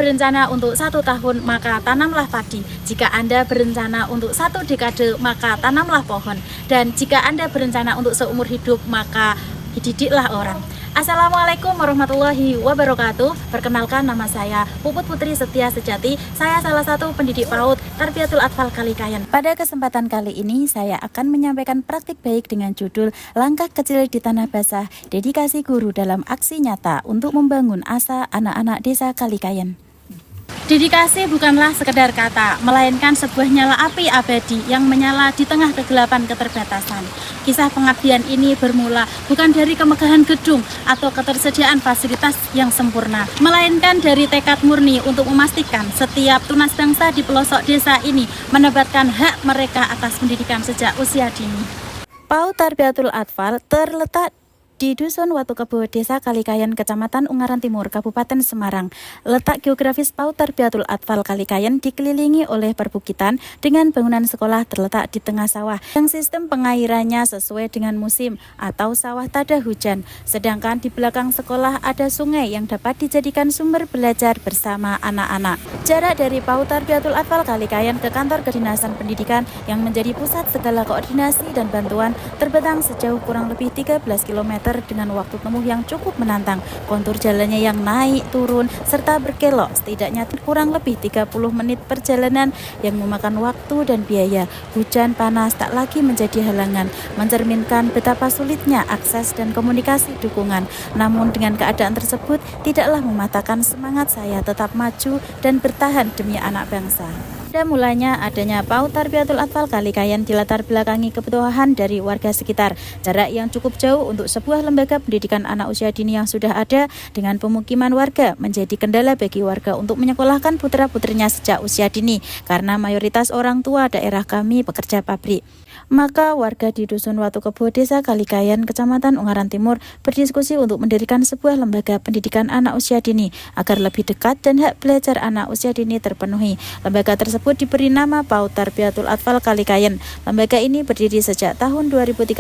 berencana untuk 1 tahun, maka tanamlah padi. Jika Anda berencana untuk 1 dekade, maka tanamlah pohon. Dan jika Anda berencana untuk seumur hidup, maka didiklah orang. Assalamualaikum warahmatullahi wabarakatuh. Perkenalkan, nama saya Puput Putri Setia Sejati. Saya salah satu pendidik PAUD Tarbiyatul Atfal Kalikayan. Pada kesempatan kali ini saya akan menyampaikan praktik baik dengan judul Langkah Kecil di Tanah Basah, dedikasi guru dalam aksi nyata untuk membangun asa anak-anak desa Kalikayan. Dedikasi bukanlah sekedar kata, melainkan sebuah nyala api abadi yang menyala di tengah kegelapan keterbatasan. Kisah pengabdian ini bermula bukan dari kemegahan gedung atau ketersediaan fasilitas yang sempurna, melainkan dari tekad murni untuk memastikan setiap tunas bangsa di pelosok desa ini mendapatkan hak mereka atas pendidikan sejak usia dini. PAUD Tarbiyatul Atfal terletak di Dusun Watu Kebo, Desa Kalikayan, Kecamatan Ungaran Timur, Kabupaten Semarang. Letak geografis PAUD Tarbiyatul Atfal Kalikayan dikelilingi oleh perbukitan dengan bangunan sekolah terletak di tengah sawah yang sistem pengairannya sesuai dengan musim atau sawah tada hujan. Sedangkan di belakang sekolah ada sungai yang dapat dijadikan sumber belajar bersama anak-anak. Jarak dari PAUD Tarbiyatul Atfal Kalikayan ke kantor kedinasan pendidikan yang menjadi pusat segala koordinasi dan bantuan terbentang sejauh kurang lebih 13 km dengan waktu tempuh yang cukup menantang, kontur jalannya yang naik turun serta berkelok, setidaknya kurang lebih 30 menit perjalanan yang memakan waktu dan biaya. Hujan panas tak lagi menjadi halangan, mencerminkan betapa sulitnya akses dan komunikasi dukungan. Namun dengan keadaan tersebut tidaklah mematahkan semangat saya tetap maju dan bertahan demi anak bangsa. Pada mulanya adanya PAUD Tarbiyatul Atfal Kalikayan dilatar belakangi kebutuhan dari warga sekitar. Jarak yang cukup jauh untuk sebuah lembaga pendidikan anak usia dini yang sudah ada dengan pemukiman warga menjadi kendala bagi warga untuk menyekolahkan putra-putrinya sejak usia dini karena mayoritas orang tua daerah kami pekerja pabrik. Maka warga di Dusun Watu Kebo, Desa Kalikayan, Kecamatan Ungaran Timur berdiskusi untuk mendirikan sebuah lembaga pendidikan anak usia dini agar lebih dekat dan hak belajar anak usia dini terpenuhi. Lembaga tersebut diberi nama PAUD Tarbiyatul Atfal Kalikayan. Lembaga ini berdiri sejak tahun 2013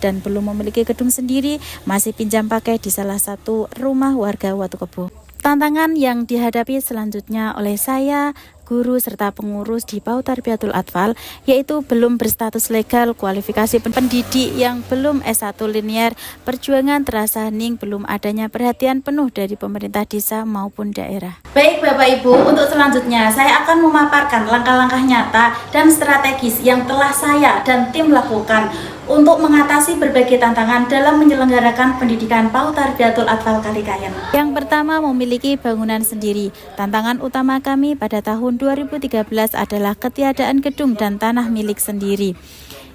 dan belum memiliki gedung sendiri, masih pinjam pakai di salah satu rumah warga Watu Kebo. Tantangan yang dihadapi selanjutnya oleh saya, guru serta pengurus di PAUD Tarbiyatul Atfal yaitu belum berstatus legal, kualifikasi pendidik yang belum S1 linear, perjuangan terasa hening, belum adanya perhatian penuh dari pemerintah desa maupun daerah. Baik Bapak Ibu, untuk selanjutnya saya akan memaparkan langkah-langkah nyata dan strategis yang telah saya dan tim lakukan untuk mengatasi berbagai tantangan dalam menyelenggarakan pendidikan PAUD Tarbiyatul Atfal Kalikayan. Yang pertama, memiliki bangunan sendiri. Tantangan utama kami pada tahun 2013 adalah ketiadaan gedung dan tanah milik sendiri.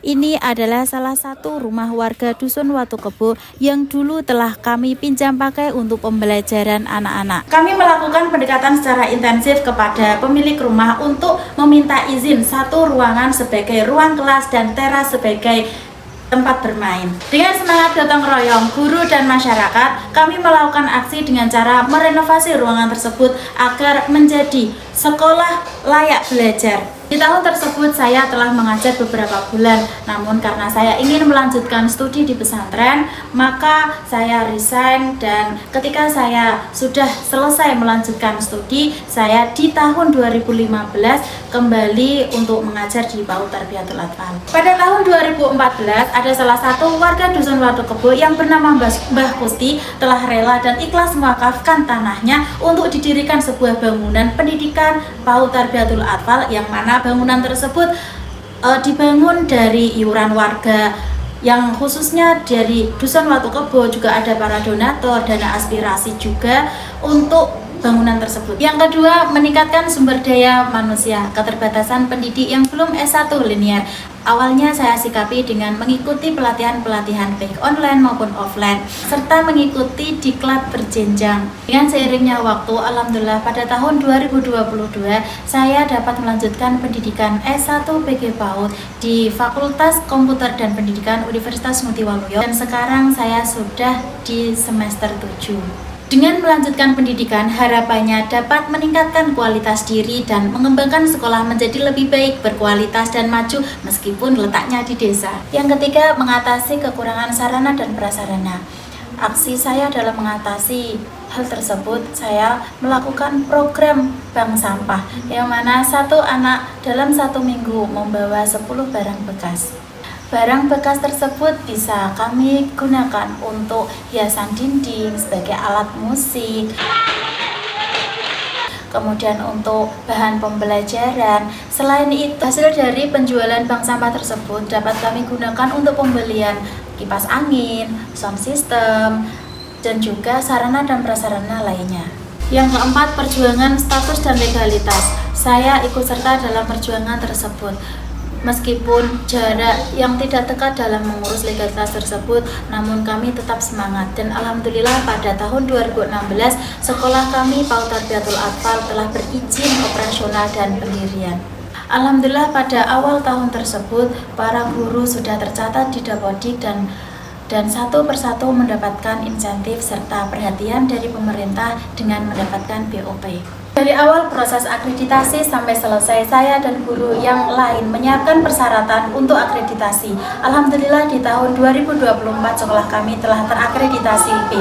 Ini adalah salah satu rumah warga Dusun Watu Kebo yang dulu telah kami pinjam pakai untuk pembelajaran anak-anak. Kami melakukan pendekatan secara intensif kepada pemilik rumah untuk meminta izin satu ruangan sebagai ruang kelas dan teras sebagai tempat bermain. Dengan semangat gotong royong guru dan masyarakat, kami melakukan aksi dengan cara merenovasi ruangan tersebut agar menjadi sekolah layak belajar. Di tahun tersebut saya telah mengajar beberapa bulan, namun karena saya ingin melanjutkan studi di pesantren, maka saya resign, dan ketika saya sudah selesai melanjutkan studi, saya di tahun 2015 kembali untuk mengajar di PAUD Tarbiyatul Atfal. Pada tahun 2014 ada salah satu warga Dusun Watu Kebo yang bernama Mbah Kusti telah rela dan ikhlas mewakafkan tanahnya untuk didirikan sebuah bangunan pendidikan PAUD Tarbiyatul Atfal yang mana bangunan tersebut dibangun dari iuran warga yang khususnya dari Dusun Watu Kebo, juga ada para donatur, dana aspirasi juga untuk bangunan tersebut. Yang kedua, meningkatkan sumber daya manusia, keterbatasan pendidik yang belum S1 linear. Awalnya saya sikapi dengan mengikuti pelatihan-pelatihan baik online maupun offline, serta mengikuti diklat berjenjang. Dengan seiringnya waktu, alhamdulillah pada tahun 2022 saya dapat melanjutkan pendidikan S1 PG PAUD di Fakultas Komputer dan Pendidikan Universitas Mutiwaluyo, dan sekarang saya sudah di semester 7. Dengan melanjutkan pendidikan, harapannya dapat meningkatkan kualitas diri dan mengembangkan sekolah menjadi lebih baik, berkualitas dan maju meskipun letaknya di desa. Yang ketiga, mengatasi kekurangan sarana dan prasarana. Aksi saya dalam mengatasi hal tersebut, saya melakukan program bank sampah, yang mana satu anak dalam 1 minggu membawa 10 barang bekas. Barang bekas tersebut bisa kami gunakan untuk hiasan dinding, sebagai alat musik, kemudian untuk bahan pembelajaran. Selain itu, hasil dari penjualan bank sampah tersebut dapat kami gunakan untuk pembelian kipas angin, sound system, dan juga sarana dan prasarana lainnya. Yang keempat, perjuangan status dan legalitas. Saya ikut serta dalam perjuangan tersebut. Meskipun jarak yang tidak dekat dalam mengurus legalitas tersebut, namun kami tetap semangat. Dan alhamdulillah pada tahun 2016, sekolah kami PAUD Tarbiyatul Atfal telah berizin operasional dan pendirian. Alhamdulillah pada awal tahun tersebut, para guru sudah tercatat di Dapodik dan satu persatu mendapatkan insentif serta perhatian dari pemerintah dengan mendapatkan BOP. Dari awal proses akreditasi sampai selesai, saya dan guru yang lain menyiapkan persyaratan untuk akreditasi. Alhamdulillah di tahun 2024 sekolah kami telah terakreditasi B.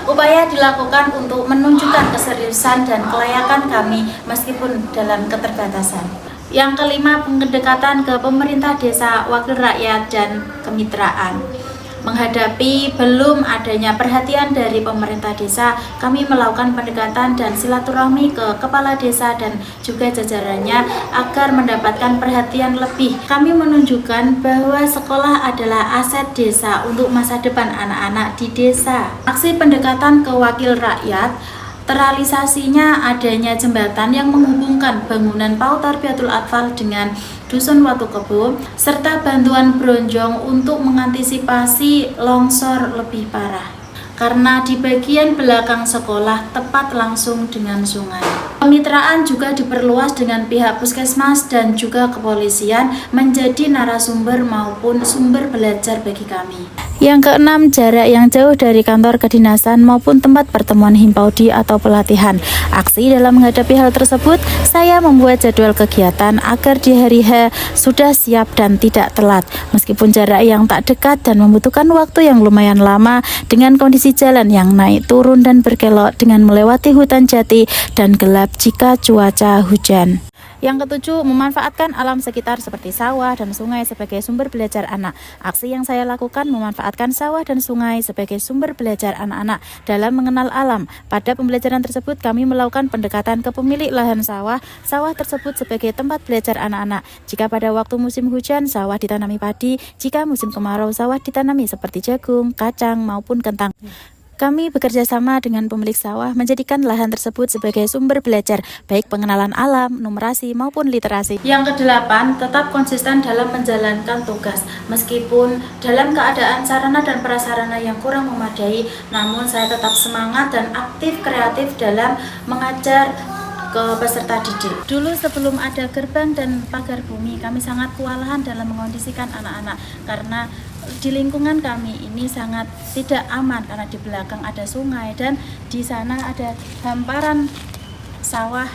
Upaya dilakukan untuk menunjukkan keseriusan dan kelayakan kami meskipun dalam keterbatasan. Yang kelima, pendekatan ke pemerintah desa, wakil rakyat, dan kemitraan. Menghadapi belum adanya perhatian dari pemerintah desa, kami melakukan pendekatan dan silaturahmi ke kepala desa dan juga jajarannya agar mendapatkan perhatian lebih. Kami menunjukkan bahwa sekolah adalah aset desa untuk masa depan anak-anak di desa. Aksi pendekatan ke wakil rakyat terrealisasinya adanya jembatan yang menghubungkan bangunan PAUD Tarbiyatul Atfal dengan Dusun Watu Kebo, serta bantuan bronjong untuk mengantisipasi longsor lebih parah. Karena di bagian belakang sekolah tepat langsung dengan sungai. Kemitraan juga diperluas dengan pihak puskesmas dan juga kepolisian menjadi narasumber maupun sumber belajar bagi kami. Yang keenam, jarak yang jauh dari kantor kedinasan maupun tempat pertemuan Himpaudi atau pelatihan. Aksi dalam menghadapi hal tersebut, saya membuat jadwal kegiatan agar di hari H sudah siap dan tidak telat. Meskipun jarak yang tak dekat dan membutuhkan waktu yang lumayan lama dengan kondisi jalan yang naik turun dan berkelok dengan melewati hutan jati dan gelap jika cuaca hujan. Yang ketujuh, memanfaatkan alam sekitar seperti sawah dan sungai sebagai sumber belajar anak. Aksi yang saya lakukan memanfaatkan sawah dan sungai sebagai sumber belajar anak-anak dalam mengenal alam. Pada pembelajaran tersebut, kami melakukan pendekatan ke pemilik lahan sawah tersebut sebagai tempat belajar anak-anak. Jika pada waktu musim hujan, sawah ditanami padi. Jika musim kemarau, sawah ditanami seperti jagung, kacang, maupun kentang. Kami bekerja sama dengan pemilik sawah menjadikan lahan tersebut sebagai sumber belajar, baik pengenalan alam, numerasi, maupun literasi. Yang kedelapan, tetap konsisten dalam menjalankan tugas. Meskipun dalam keadaan sarana dan prasarana yang kurang memadai, namun saya tetap semangat dan aktif kreatif dalam mengajar ke peserta didik. Dulu sebelum ada gerbang dan pagar bumi, kami sangat kewalahan dalam mengondisikan anak-anak karena di lingkungan kami ini sangat tidak aman karena di belakang ada sungai dan di sana ada hamparan sawah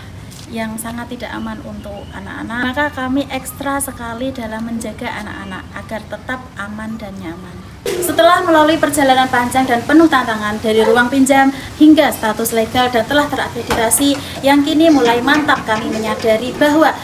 yang sangat tidak aman untuk anak-anak. Maka kami ekstra sekali dalam menjaga anak-anak agar tetap aman dan nyaman. Setelah melalui perjalanan panjang dan penuh tantangan dari ruang pinjam hingga status legal dan telah terakreditasi, yang kini mulai mantap kami menyadari bahwa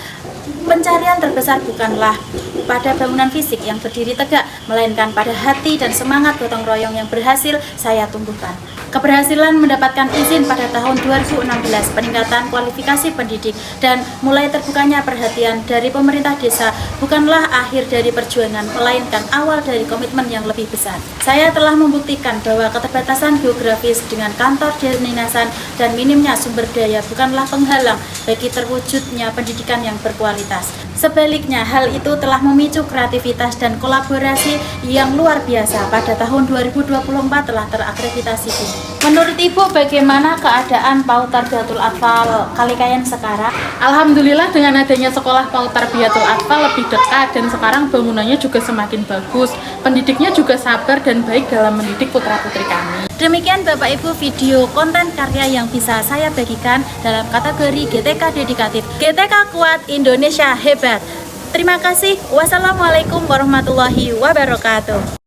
pencarian terbesar bukanlah pada bangunan fisik yang berdiri tegak, melainkan pada hati dan semangat gotong royong yang berhasil saya tumbuhkan. Keberhasilan mendapatkan izin pada tahun 2016, peningkatan kualifikasi pendidik, dan mulai terbukanya perhatian dari pemerintah desa bukanlah akhir dari perjuangan, melainkan awal dari komitmen yang lebih besar. Saya telah membuktikan bahwa keterbatasan geografis dengan kantor kedinasan dan minimnya sumber daya bukanlah penghalang bagi terwujudnya pendidikan yang berkualitas. Sebaliknya, hal itu telah memicu kreativitas dan kolaborasi yang luar biasa. Pada tahun 2024 telah terakreditasi. Menurut Ibu, bagaimana keadaan PAUD Tarbiyatul Atfal Kalikayan sekarang? Alhamdulillah dengan adanya sekolah PAUD Tarbiyatul Atfal lebih dekat dan sekarang bangunannya juga semakin bagus. Pendidiknya juga sabar dan baik dalam mendidik putra-putri kami. Demikian Bapak Ibu video konten karya yang bisa saya bagikan dalam kategori GTK Dedikatif. GTK Kuat, Indonesia Hebat. Terima kasih. Wassalamualaikum warahmatullahi wabarakatuh.